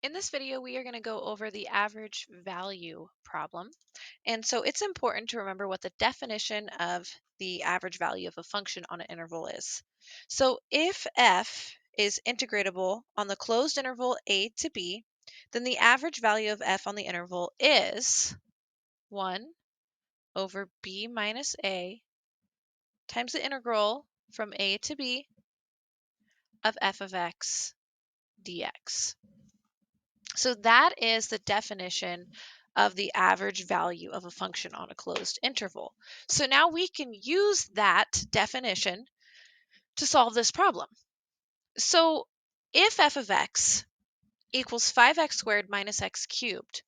In this video, we are going to go over the average value problem. And so it's important to remember what the definition of the average value of a function on an interval is. So if f is integratable on the closed interval a to b, then the average value of f on the interval is 1 over b minus a times the integral from a to b of f of x dx. So that is the definition of the average value of a function on a closed interval. So now we can use that definition to solve this problem. So if f of x equals 5x squared minus x cubed,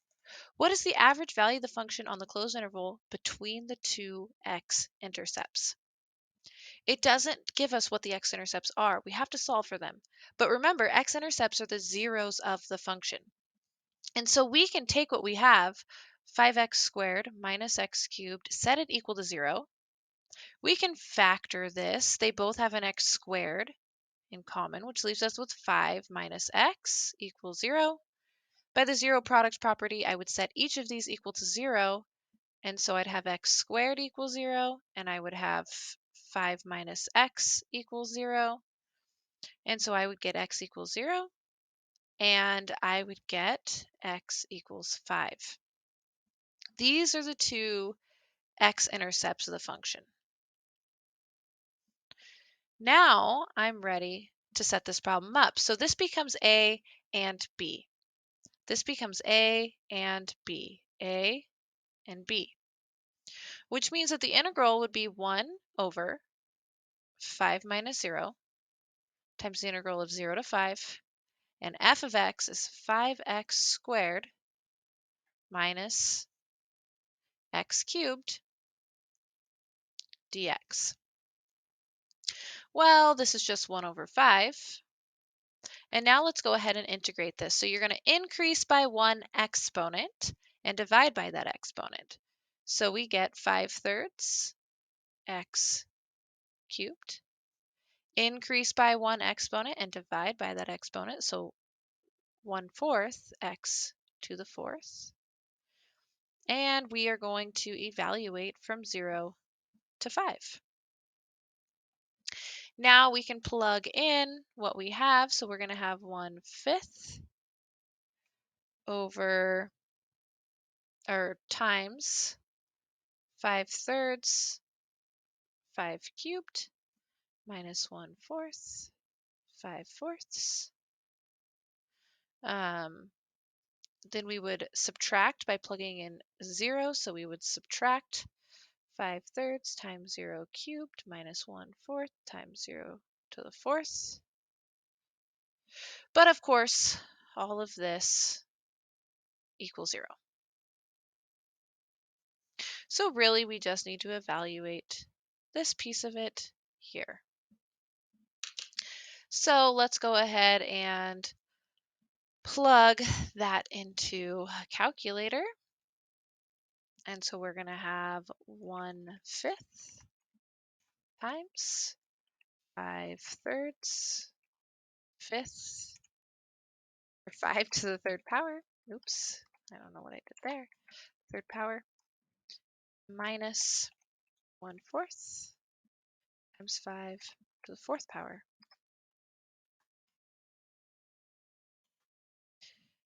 what is the average value of the function on the closed interval between the two x-intercepts? It doesn't give us what the x-intercepts are. We have to solve for them. But remember, x-intercepts are the zeros of the function. And so we can take what we have, 5x squared minus x cubed, set it equal to 0. We can factor this. They both have an x squared in common, which leaves us with 5 minus x equals 0. By the zero product property, I would set each of these equal to 0. And so I'd have x squared equals 0, and I would have 5 minus x equals 0. And so I would get x equals 0, and I would get x equals 5. These are the two x-intercepts of the function. Now I'm ready to set this problem up. So this becomes a and b. This becomes a and b, a and b, which means that the integral would be 1 over 5 minus 0 times the integral of 0 to 5, and f of x is 5x squared minus x cubed dx. Well, this is just 1 over 5. And now let's go ahead and integrate this. So you're going to increase by one exponent and divide by that exponent. So we get 5/3 x cubed. Increase by one exponent and divide by that exponent. So 1/4 x to the 4th. And we are going to evaluate from 0 to 5. Now we can plug in what we have. So we're going to have 1/5 over, or times 5/3, 5 cubed, minus 1/4, 5/4. Then we would subtract by plugging in 0. So we would subtract 5/3 times 0 cubed minus 1/4 times 0 to the 4th. But of course, all of this equals 0. So really, we just need to evaluate this piece of it here. So let's go ahead and plug that into a calculator. And so we're going to have 1/5 times 5/3 fifth, or 5 to the 3rd power. Oops, I don't know what I did there. 3rd power minus 1/4 times 5 to the 4th power.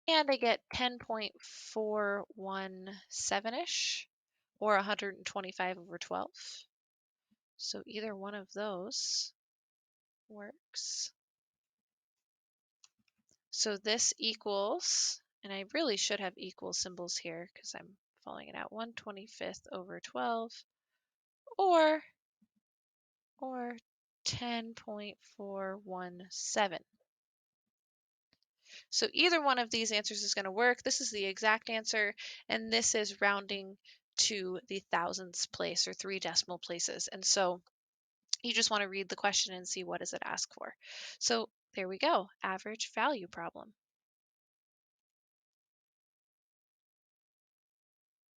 And I get 10.417-ish, or 125 over 12. So either one of those works. So this equals, and I really should have equal symbols here because I'm following it out, 1/25 over 12, or 10.417. So either one of these answers is going to work. This is the exact answer, and this is rounding to the thousandths place, or 3 decimal places. And so you just want to read the question and see what does it ask for. So there we go, average value problem.